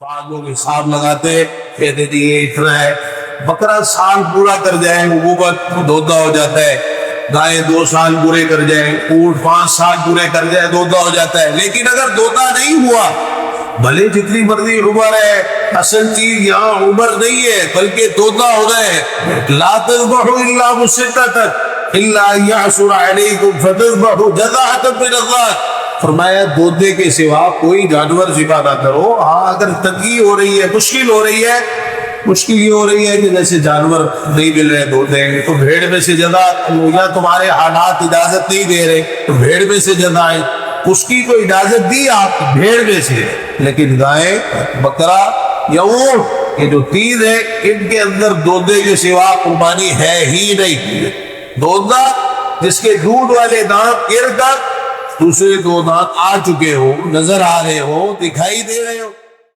बाद लोग हिसाब लगाते कहते थे ये इतना है। बकरा साल पूरा कर जाए उबूबत दोदा हो जाता है, गाय 2 साल पूरे कर जाए, ऊंट 5 साल पूरे कर जाए दोदा हो जाता है। लेकिन अगर दोदा नहीं हुआ, भले जितनी मर्जी उम्र है, असल चीज यहाँ उम्र नहीं है बल्कि दोदा हो गए। ला तज़बहू इल्ला मुसिद्दतन इल्ला यअसुर अलैकुम फतज़बहू जज़अतन मिनल्लाह। फरमाया दोदे के सिवा कोई जानवर ज़िबा ना करो। हाँ, अगर तंगी हो रही है, मुश्किल हो रही है, मुश्किल ये हो रही है कि जैसे जानवर नहीं मिल रहे दोदे, तो भेड़ में से ज्यादा, या तुम्हारे हालात इजाजत नहीं दे रहे तो भेड़ में से ज्यादा है, उसकी तो इजाजत दी आप भेड़ में से। लेकिन गाय, बकरा या ऊंट, ये जो 3 है, इनके अंदर दोदे के सिवा कुर्बानी है ही नहीं। दोदा जिसके दूध वाले दांत गिर कर दूसरे 2 दांत आ चुके हो, नजर आ रहे हो, दिखाई दे रहे हो।